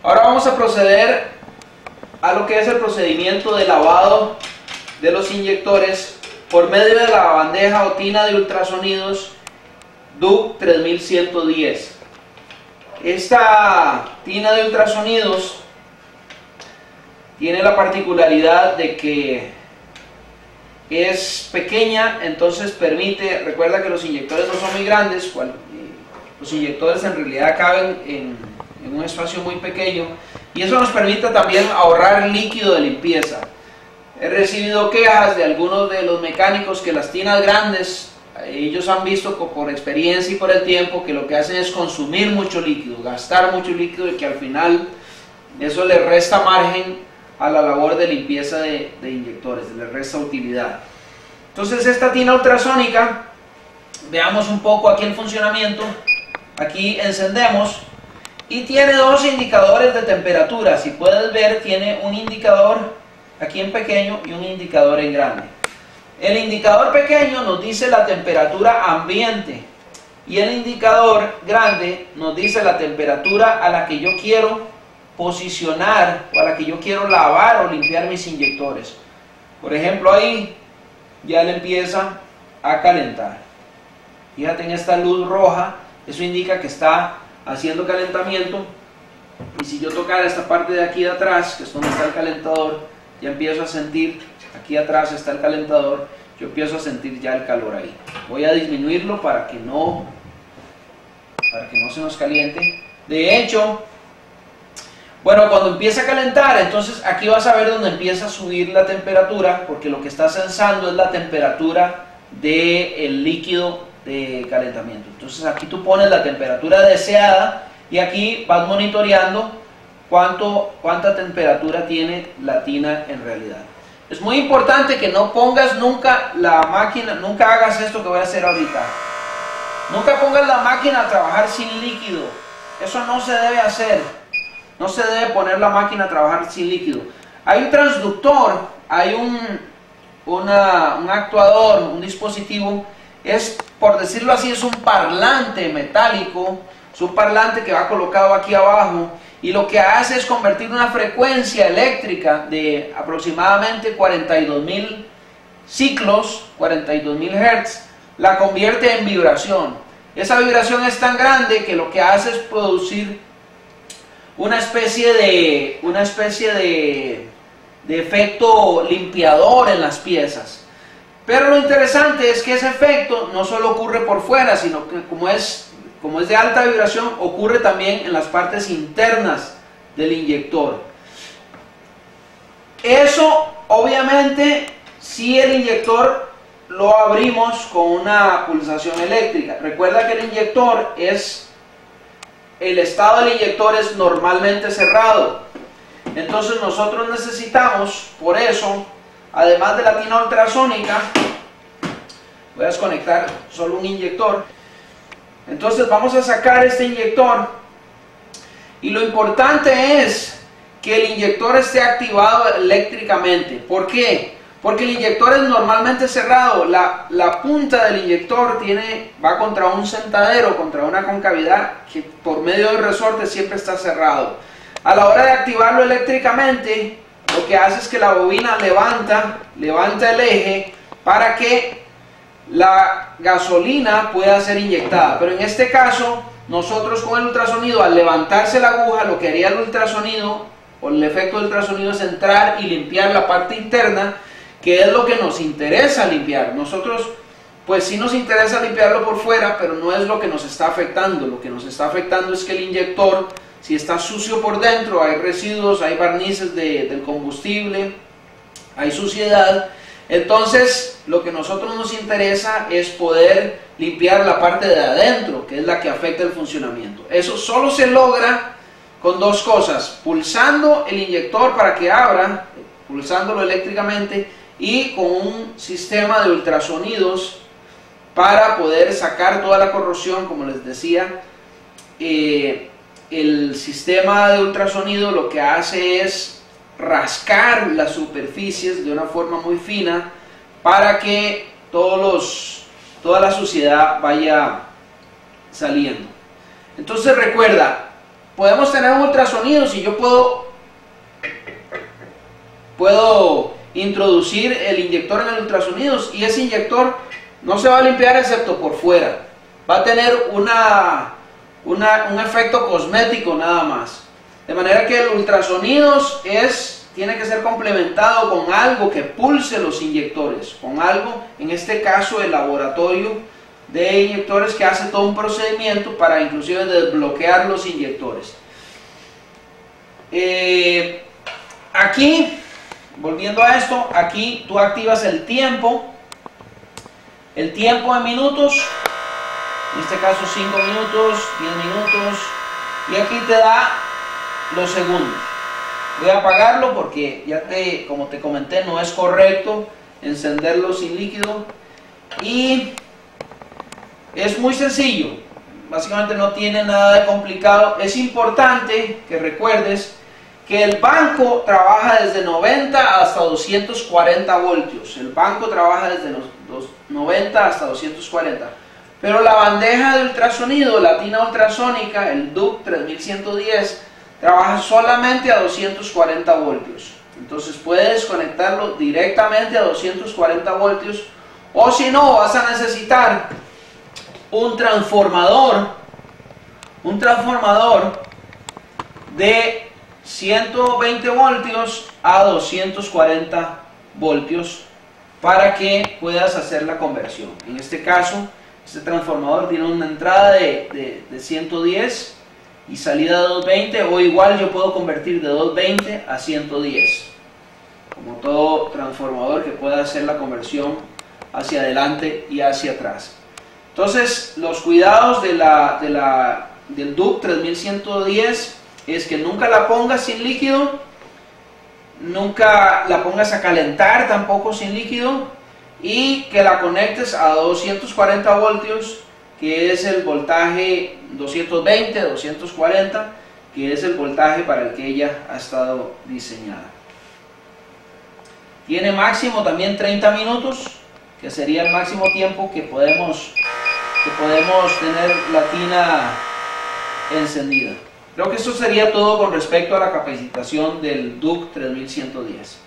Ahora vamos a proceder a lo que es el procedimiento de lavado de los inyectores por medio de la bandeja o tina de ultrasonidos DUC 3110. Esta tina de ultrasonidos tiene la particularidad de que es pequeña, entonces permite, recuerda que los inyectores no son muy grandes, los inyectores en realidad caben en un espacio muy pequeño, y eso nos permite también ahorrar líquido de limpieza. He recibido quejas de algunos de los mecánicos que las tinas grandes, ellos han visto por experiencia y por el tiempo que lo que hacen es consumir mucho líquido, gastar mucho líquido, y que al final eso le resta margen a la labor de limpieza de inyectores, le resta utilidad. Entonces esta tina ultrasónica, veamos un poco aquí el funcionamiento. Aquí encendemos y tiene dos indicadores de temperatura. Si puedes ver, tiene un indicador aquí en pequeño y un indicador en grande. El indicador pequeño nos dice la temperatura ambiente y el indicador grande nos dice la temperatura a la que yo quiero posicionar o a la que yo quiero lavar o limpiar mis inyectores. Por ejemplo, ahí ya le empieza a calentar. Fíjate en esta luz roja, eso indica que está haciendo calentamiento. Y si yo tocara esta parte de aquí de atrás, que es donde está el calentador, ya empiezo a sentir, aquí atrás está el calentador, yo empiezo a sentir ya el calor ahí. Voy a disminuirlo para que no se nos caliente. De hecho, bueno, cuando empieza a calentar, entonces aquí vas a ver donde empieza a subir la temperatura, porque lo que está sensando es la temperatura del líquido de calentamiento. Entonces aquí tú pones la temperatura deseada y aquí vas monitoreando cuánta temperatura tiene la tina en realidad. Es muy importante que no pongas nunca la máquina, nunca hagas esto que voy a hacer ahorita. Nunca pongas la máquina a trabajar sin líquido. Eso no se debe hacer. No se debe poner la máquina a trabajar sin líquido. Hay un transductor, hay un actuador, un dispositivo, por decirlo así, es un parlante metálico, es un parlante que va colocado aquí abajo, y lo que hace es convertir una frecuencia eléctrica de aproximadamente 42.000 ciclos, 42.000 Hz, la convierte en vibración. Esa vibración es tan grande que lo que hace es producir una especie de efecto limpiador en las piezas. Pero lo interesante es que ese efecto no solo ocurre por fuera, sino que como es de alta vibración, ocurre también en las partes internas del inyector. Eso, obviamente, si el inyector lo abrimos con una pulsación eléctrica. Recuerda que el estado del inyector es normalmente cerrado. Entonces nosotros necesitamos, por eso, además de la tina ultrasónica, voy a desconectar solo un inyector. Entonces vamos a sacar este inyector, y lo importante es que el inyector esté activado eléctricamente. ¿Por qué? Porque el inyector es normalmente cerrado. La punta del inyector va contra un sentadero, contra una concavidad que por medio del resorte siempre está cerrado. A la hora de activarlo eléctricamente, lo que hace es que la bobina levanta el eje para que la gasolina pueda ser inyectada. Pero en este caso, nosotros con el ultrasonido, al levantarse la aguja, lo que haría el ultrasonido o el efecto del ultrasonido es entrar y limpiar la parte interna, que es lo que nos interesa limpiar. Nosotros, pues sí nos interesa limpiarlo por fuera, pero no es lo que nos está afectando. Lo que nos está afectando es que el inyector, si está sucio por dentro, hay residuos, hay barnices del combustible, hay suciedad. Entonces, lo que a nosotros nos interesa es poder limpiar la parte de adentro, que es la que afecta el funcionamiento. Eso solo se logra con dos cosas: pulsando el inyector para que abra, pulsándolo eléctricamente, y con un sistema de ultrasonidos para poder sacar toda la corrosión. Como les decía, el sistema de ultrasonido lo que hace es rascar las superficies de una forma muy fina para que toda la suciedad vaya saliendo. Entonces recuerda, podemos tener un ultrasonido. Si yo puedo introducir el inyector en el ultrasonido y ese inyector no se va a limpiar excepto por fuera, va a tener un efecto cosmético nada más, de manera que el ultrasonidos tiene que ser complementado con algo que pulse los inyectores, con algo, en este caso el laboratorio de inyectores, que hace todo un procedimiento para inclusive desbloquear los inyectores. Aquí, volviendo a esto, aquí tú activas el tiempo en minutos, en este caso 5 minutos, 10 minutos, y aquí te da los segundos. Voy a apagarlo porque como te comenté, no es correcto encenderlo sin líquido, y es muy sencillo, básicamente no tiene nada de complicado. Es importante que recuerdes que el banco trabaja desde 90 hasta 240 voltios. El banco trabaja desde los 90 hasta 240. Pero la bandeja de ultrasonido, la tina ultrasónica, el DUC 3110, trabaja solamente a 240 voltios. Entonces puedes conectarlo directamente a 240 voltios, o si no, vas a necesitar un transformador de 120 voltios a 240 voltios para que puedas hacer la conversión. En este caso, este transformador tiene una entrada de 110 y salida de 220, o igual yo puedo convertir de 220 a 110, como todo transformador que pueda hacer la conversión hacia adelante y hacia atrás. Entonces, los cuidados del DUC 3110 es que nunca la pongas sin líquido, nunca la pongas a calentar tampoco sin líquido, y que la conectes a 240 voltios, que es el voltaje 220, 240, que es el voltaje para el que ella ha estado diseñada. Tiene máximo también 30 minutos, que sería el máximo tiempo que podemos tener la tina encendida. Creo que eso sería todo con respecto a la capacitación del DUC 3110.